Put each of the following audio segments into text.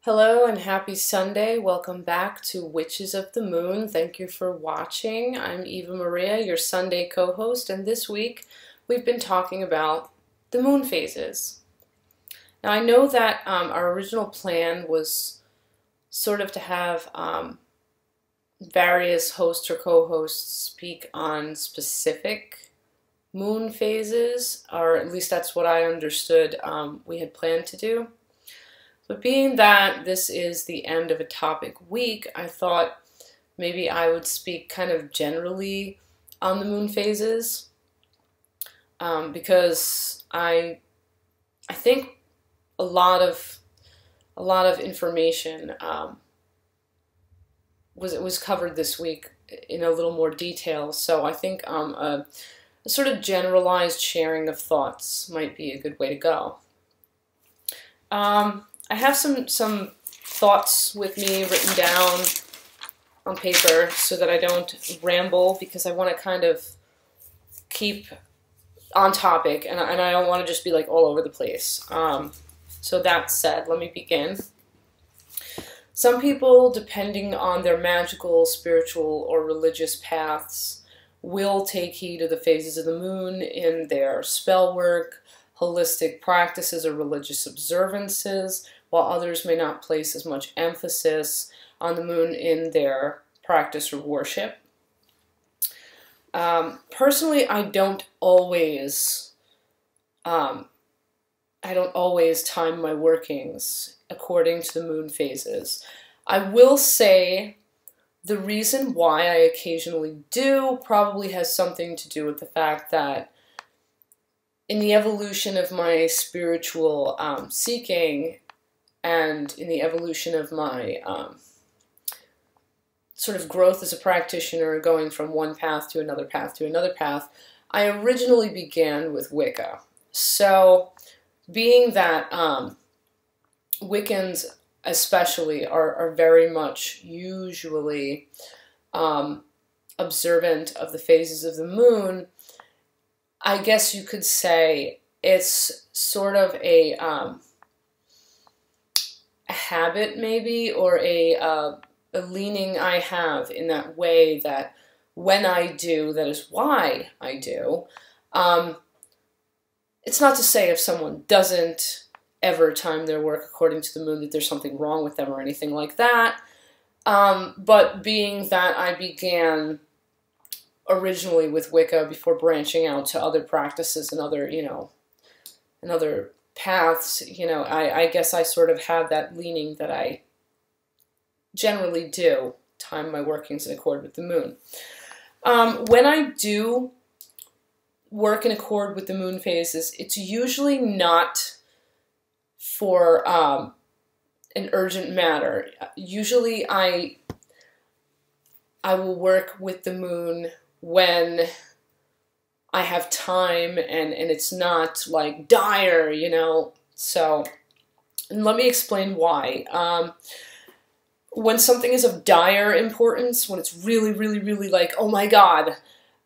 Hello and happy Sunday. Welcome back to Witches of the Moon. Thank you for watching. I'm Eva Maria, your Sunday co-host, and this week we've been talking about the moon phases. Now I know that our original plan was sort of to have various hosts or co-hosts speak on specific moon phases, or at least that's what I understood we had planned to do. But being that this is the end of a topic week, I thought maybe I would speak kind of generally on the moon phases because I think a lot of information was covered this week in a little more detail. So I think a sort of generalized sharing of thoughts might be a good way to go. I have some thoughts with me written down on paper so that I don't ramble, because I want to kind of keep on topic and I don't want to just be like all over the place. So that said, let me begin. Some people, depending on their magical, spiritual, or religious paths, will take heed of the phases of the moon in their spell work, holistic practices, or religious observances, while others may not place as much emphasis on the moon in their practice or worship. Personally, I don't always time my workings according to the moon phases. I will say the reason why I occasionally do probably has something to do with the fact that in the evolution of my spiritual seeking and in the evolution of my sort of growth as a practitioner, going from one path to another path to another path, I originally began with Wicca. So being that Wiccans especially are very much usually observant of the phases of the moon, I guess you could say it's sort of a habit maybe, or a leaning I have in that way, that when I do, that is why I do. It's not to say if someone doesn't ever time their work according to the moon that there's something wrong with them or anything like that. But being that I began originally with Wicca before branching out to other practices and other, and other paths, I guess I sort of have that leaning that I generally do time my workings in accord with the moon. When I do work in accord with the moon phases, it's usually not for an urgent matter. Usually I will work with the moon when I have time and it's not like dire, So, and let me explain why. When something is of dire importance, when it's really, really, really like, oh my God,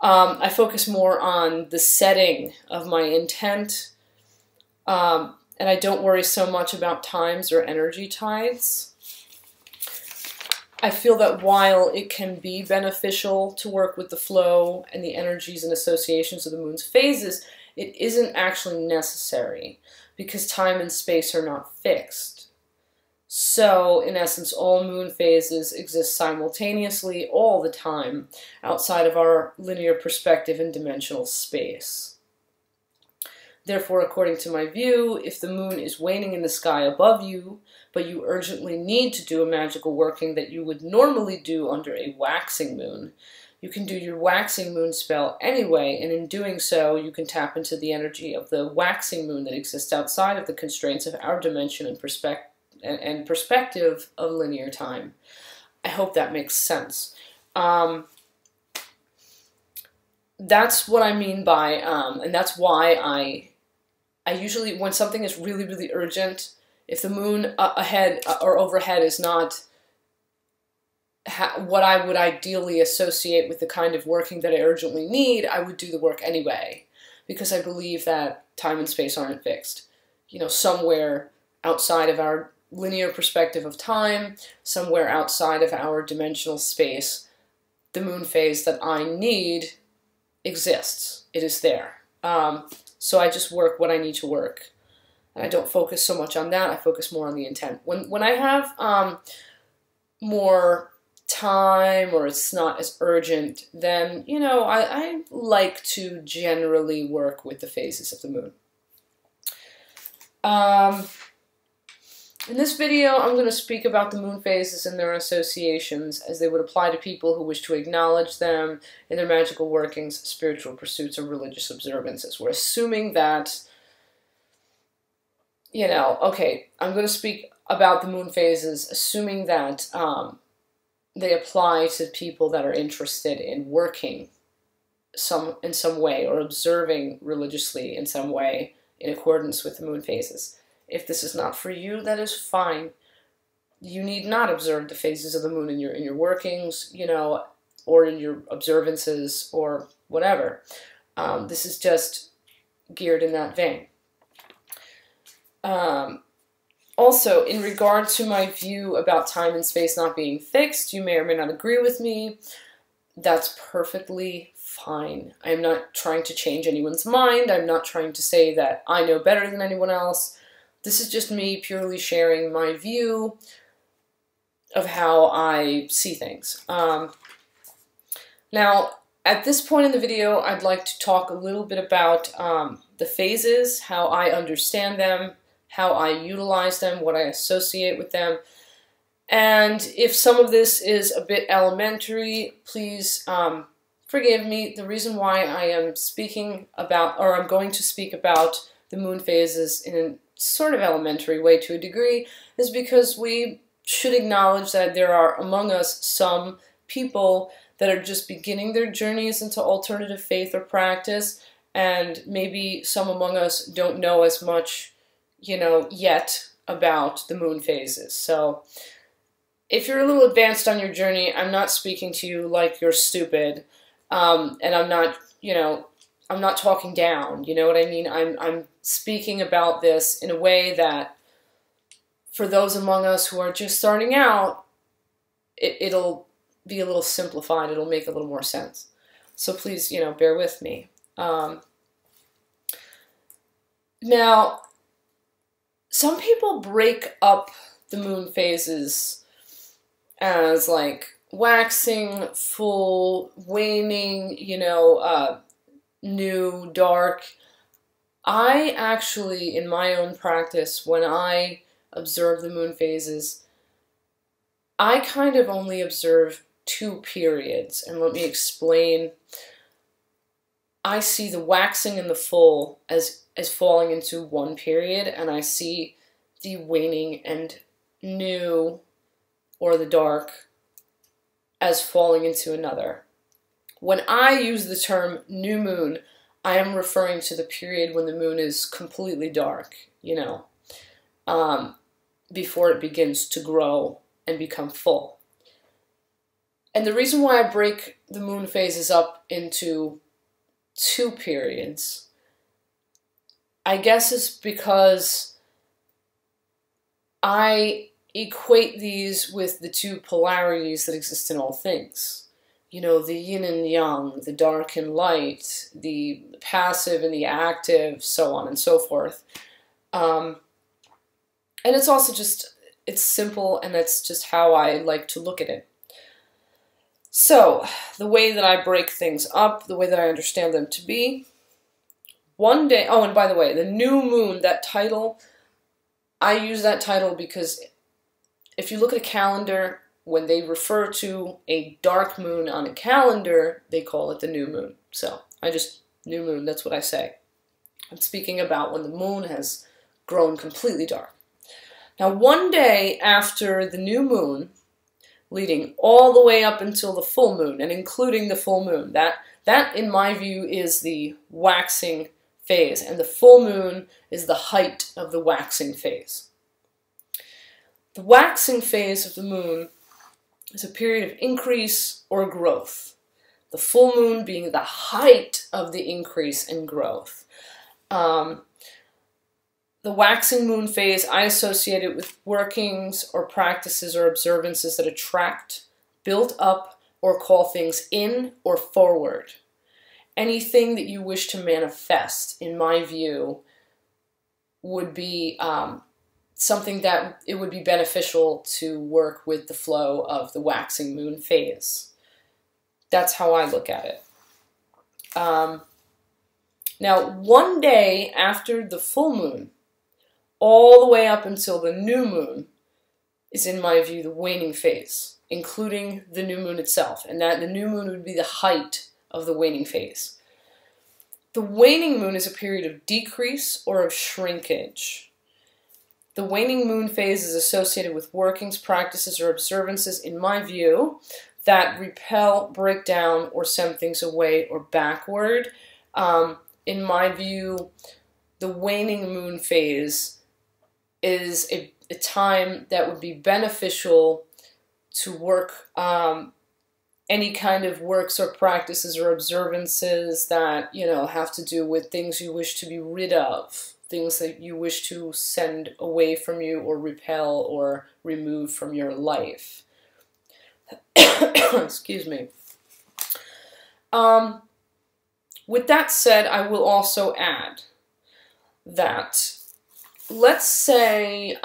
I focus more on the setting of my intent, and I don't worry so much about times or energy tides. I feel that while it can be beneficial to work with the flow and the energies and associations of the moon's phases, it isn't actually necessary because time and space are not fixed. So, in essence, all moon phases exist simultaneously all the time outside of our linear perspective and dimensional space. Therefore, according to my view, if the moon is waning in the sky above you, but you urgently need to do a magical working that you would normally do under a waxing moon, you can do your waxing moon spell anyway, and in doing so, you can tap into the energy of the waxing moon that exists outside of the constraints of our dimension and perspective of linear time. I hope that makes sense. That's what I mean by, and that's why I usually, when something is really, really urgent, if the moon ahead or overhead is not what I would ideally associate with the kind of working that I urgently need, I would do the work anyway, because I believe that time and space aren't fixed. Somewhere outside of our linear perspective of time, somewhere outside of our dimensional space, the moon phase that I need exists. It is there. So I just work what I need to work. And I don't focus so much on that. I focus more on the intent. When I have more time, or it's not as urgent, then, you know, I like to generally work with the phases of the moon. In this video, I'm going to speak about the moon phases and their associations as they would apply to people who wish to acknowledge them in their magical workings, spiritual pursuits, or religious observances. We're assuming that, you know, okay, I'm going to speak about the moon phases, assuming that they apply to people that are interested in working in some way, or observing religiously in some way in accordance with the moon phases. If this is not for you, that is fine. You need not observe the phases of the moon in your workings, you know, or in your observances or whatever. This is just geared in that vein. Also, in regard to my view about time and space not being fixed, you may or may not agree with me. That's perfectly fine. I'm not trying to change anyone's mind. I'm not trying to say that I know better than anyone else. This is just me purely sharing my view of how I see things. Now, at this point in the video, I'd like to talk a little bit about the phases, how I understand them, how I utilize them, what I associate with them. And if some of this is a bit elementary, please forgive me. The reason why I am speaking about, or I'm going to speak about the moon phases in a sort of elementary way to a degree, is because we should acknowledge that there are among us some people that are just beginning their journeys into alternative faith or practice, and maybe some among us don't know as much, you know, yet about the moon phases. So if you're a little advanced on your journey, I'm not speaking to you like you're stupid, and I'm not, you know, I'm not talking down, you know what I mean? I'm speaking about this in a way that, for those among us who are just starting out, it'll be a little simplified, it'll make a little more sense. So please, you know, bear with me. Now, some people break up the moon phases as like waxing, full, waning, you know, new, dark. I actually, in my own practice, when I observe the moon phases, I kind of only observe 2 periods, and let me explain. I see the waxing and the full as falling into one period, and I see the waning and new, or the dark, as falling into another. When I use the term new moon, I am referring to the period when the moon is completely dark, you know, before it begins to grow and become full. And the reason why I break the moon phases up into 2 periods, I guess, is because I equate these with the 2 polarities that exist in all things. You know, the yin and yang, the dark and light, the passive and the active, so on and so forth. And it's also just, it's simple, and that's just how I like to look at it. So, the way that I break things up, the way that I understand them to be, one day, oh, and by the way, the new moon, that title, I use that title because if you look at a calendar, when they refer to a dark moon on a calendar, they call it the new moon. So, new moon, that's what I say. I'm speaking about when the moon has grown completely dark. Now, one day after the new moon, leading all the way up until the full moon, and including the full moon, that in my view is the waxing phase, and the full moon is the height of the waxing phase. The waxing phase of the moon is a period of increase or growth. The full moon being the height of the increase and growth. The the waxing moon phase, I associate it with workings or practices or observances that attract, build up, or call things in or forward. Anything that you wish to manifest, in my view, would be something that it would be beneficial to work with the flow of the waxing moon phase. That's how I look at it. Now, one day after the full moon, all the way up until the new moon, is, in my view, the waning phase, including the new moon itself, and that the new moon would be the height of the waning phase. The waning moon is a period of decrease or of shrinkage. The waning moon phase is associated with workings, practices, or observances, in my view, that repel, break down, or send things away or backward. In my view, the waning moon phase is a time that would be beneficial to work any kind of works or practices or observances that, you know, have to do with things you wish to be rid of, things that you wish to send away from you or repel or remove from your life. Excuse me. With that said, I will also add that, let's say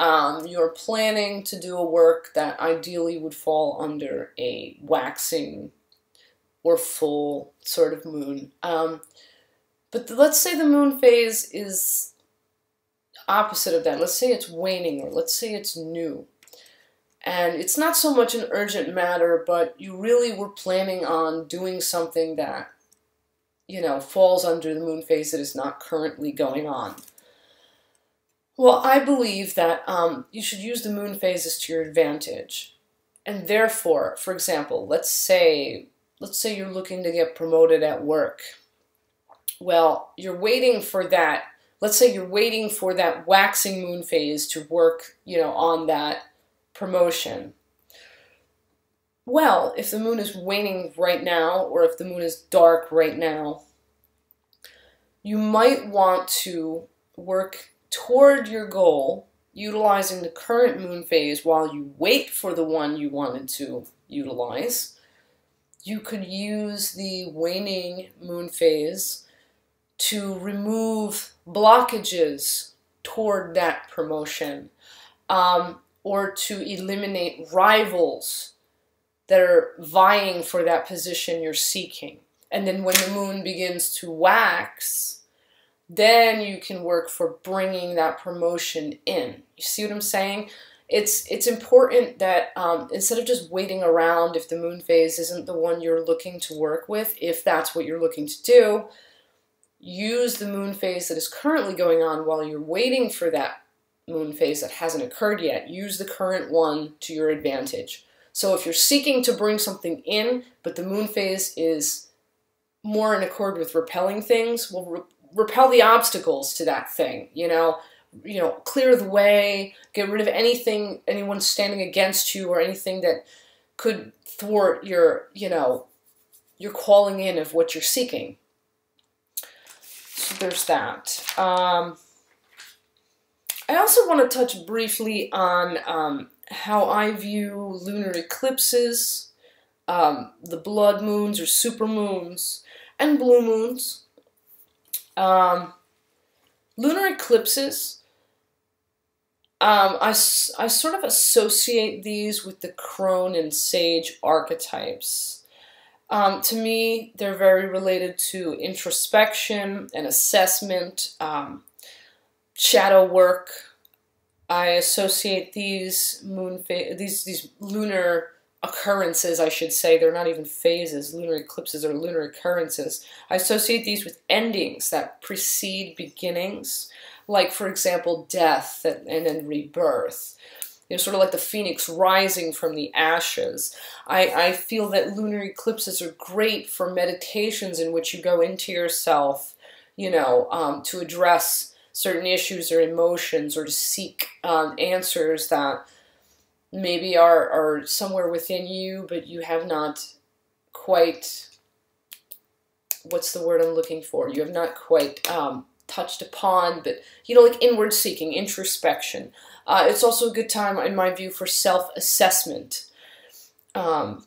you're planning to do a work that ideally would fall under a waxing or full sort of moon. But let's say the moon phase is opposite of that. Let's say it's waning, or let's say it's new. And it's not so much an urgent matter, but you really were planning on doing something that, you know, falls under the moon phase that is not currently going on. Well, I believe that you should use the moon phases to your advantage. And therefore, for example, let's say you're looking to get promoted at work. Well, you're waiting for that. Let's say you're waiting for that waxing moon phase to work, you know, on that promotion. Well, if the moon is waning right now, or if the moon is dark right now, you might want to work toward your goal, utilizing the current moon phase while you wait for the one you wanted to utilize. You could use the waning moon phase to remove blockages toward that promotion, or to eliminate rivals that are vying for that position you're seeking. And then when the moon begins to wax, then you can work for bringing that promotion in. You see what I'm saying? It's important that instead of just waiting around if the moon phase isn't the one you're looking to work with, if that's what you're looking to do, use the moon phase that is currently going on while you're waiting for that moon phase that hasn't occurred yet. Use the current one to your advantage. So if you're seeking to bring something in, but the moon phase is more in accord with repelling things, well, repel the obstacles to that thing, you know, clear the way, get rid of anyone standing against you, or anything that could thwart your, your calling in of what you're seeking. So there's that. I also want to touch briefly on how I view lunar eclipses, the blood moons or supermoons, and blue moons. Lunar eclipses, I sort of associate these with the crone and sage archetypes. To me, they're very related to introspection and assessment, shadow work. I associate these these lunar occurrences, I should say, they're not even phases, lunar eclipses are lunar occurrences. I associate these with endings that precede beginnings, like, for example, death and then rebirth. Sort of like the phoenix rising from the ashes. I feel that lunar eclipses are great for meditations in which you go into yourself, to address certain issues or emotions, or to seek answers that maybe are somewhere within you, but you have not quite, what's the word I'm looking for? You have not quite touched upon, but, you know, like inward seeking, introspection. It's also a good time, in my view, for self-assessment, or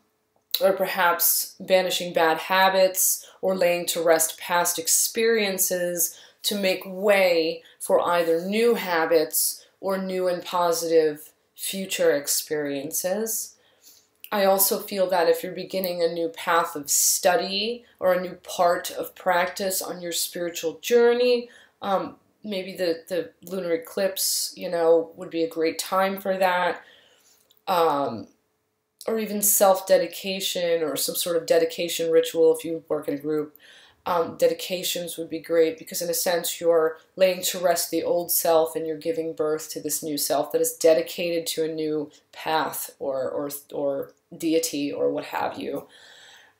perhaps banishing bad habits or laying to rest past experiences to make way for either new habits or new and positive future experiences. I also feel that if you're beginning a new path of study or a new part of practice on your spiritual journey, maybe the lunar eclipse, you know, would be a great time for that. Or even self-dedication or some sort of dedication ritual if you work in a group. Dedications would be great because in a sense you're laying to rest the old self and you're giving birth to this new self that is dedicated to a new path or deity or what have you.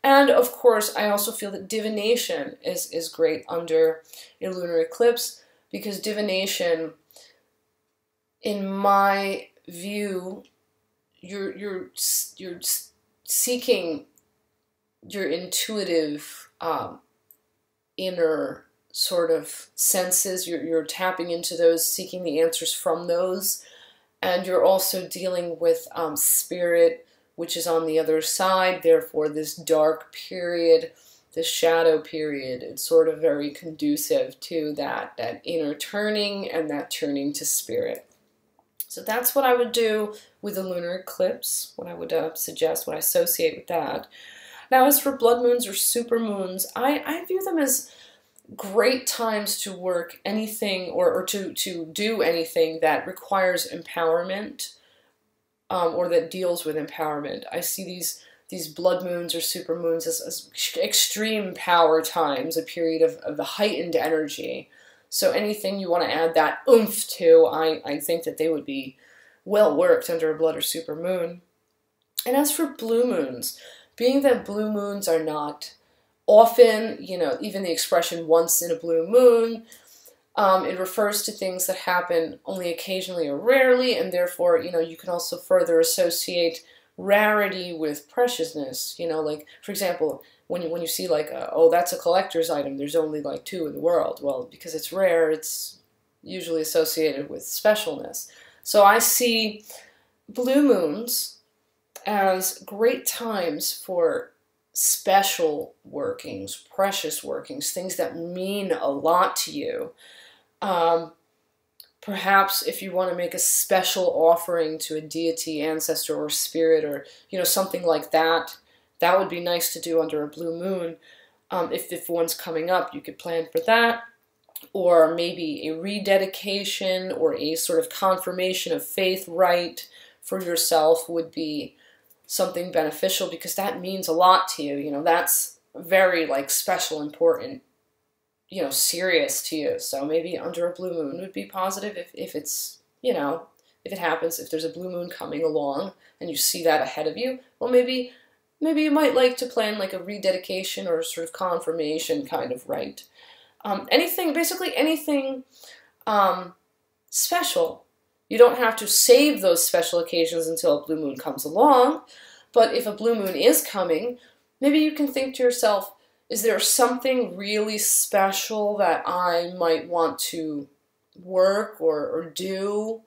And of course I also feel that divination is great under a lunar eclipse because divination, in my view, you're seeking your intuitive inner sort of senses. You're tapping into those, seeking the answers from those, and you're also dealing with spirit, which is on the other side. Therefore, this dark period, this shadow period, it's sort of very conducive to that inner turning and that turning to spirit. So that's what I would do with a lunar eclipse, what I would suggest, what I associate with that. Now, as for blood moons or super moons, I view them as great times to work anything or to do anything that requires empowerment or that deals with empowerment. I see these blood moons or super moons as extreme power times, a period of the heightened energy. So anything you want to add that oomph to, I think that they would be well worked under a blood or super moon. And as for blue moons, being that blue moons are not often, you know, even the expression once in a blue moon, it refers to things that happen only occasionally or rarely, and therefore, you know, you can also further associate rarity with preciousness. You know, like, for example, when you see like, oh, that's a collector's item, there's only like 2 in the world. Well, because it's rare, it's usually associated with specialness. So I see blue moons as great times for special workings, precious workings, things that mean a lot to you. Perhaps if you want to make a special offering to a deity, ancestor, or spirit, or, you know, something like that, that would be nice to do under a blue moon. If one's coming up, you could plan for that. Or maybe a rededication or a sort of confirmation of faith rite for yourself would be something beneficial because that means a lot to you. You know, that's very like special, important, you know, serious to you. So maybe under a blue moon would be positive if it's, you know, if it happens, if there's a blue moon coming along and you see that ahead of you, well, maybe you might like to plan like a rededication or sort of confirmation kind of rite. Basically anything special. You don't have to save those special occasions until a blue moon comes along, but if a blue moon is coming, maybe you can think to yourself, is there something really special that I might want to work or do,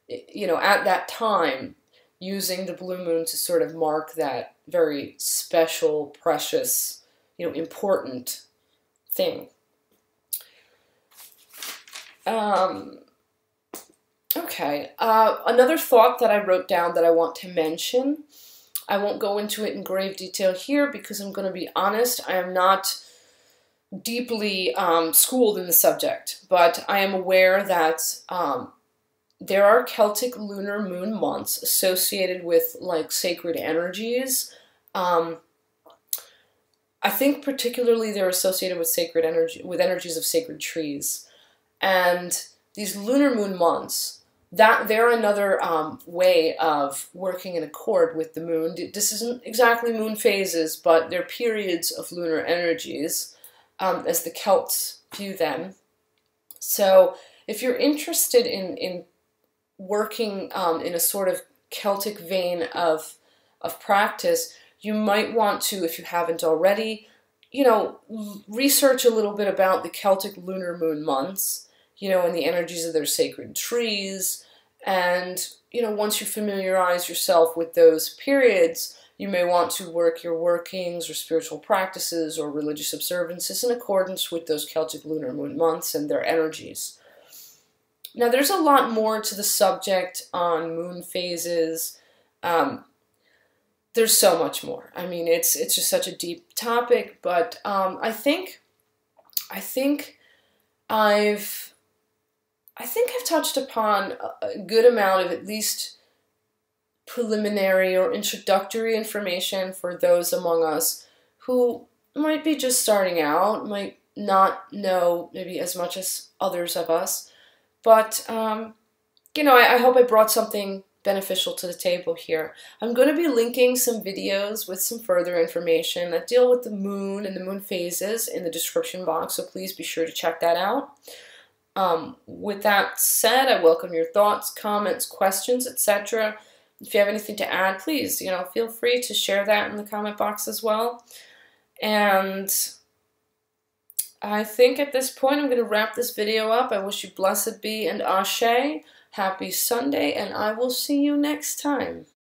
you know, at that time, using the blue moon to sort of mark that very special, precious, you know, important thing. Okay, another thought that I wrote down that I want to mention, I won't go into it in grave detail here because I'm going to be honest, I am not deeply schooled in the subject, but I am aware that there are Celtic lunar moon months associated with like sacred energies. I think particularly they're associated with sacred energy, with energies of sacred trees. And these lunar moon months, that they're another way of working in accord with the moon. This isn't exactly moon phases, but they're periods of lunar energies, as the Celts view them. So if you're interested in working in a sort of Celtic vein of practice, you might want to, if you haven't already, you know, research a little bit about the Celtic lunar moon months, you know, and the energies of their sacred trees. And, you know, once you familiarize yourself with those periods, you may want to work your workings or spiritual practices or religious observances in accordance with those Celtic lunar moon months and their energies. Now, there's a lot more to the subject on moon phases. There's so much more. I mean, it's just such a deep topic, but I think I've touched upon a good amount of at least preliminary or introductory information for those among us who might be just starting out, might not know maybe as much as others of us, but you know, I hope I brought something beneficial to the table here. I'm going to be linking some videos with some further information that deal with the moon and the moon phases in the description box, so please be sure to check that out. With that said, I welcome your thoughts, comments, questions, etc. If you have anything to add, please, you know, feel free to share that in the comment box as well. And I think at this point I'm going to wrap this video up. I wish you blessed be and ashe. Happy Sunday, and I will see you next time.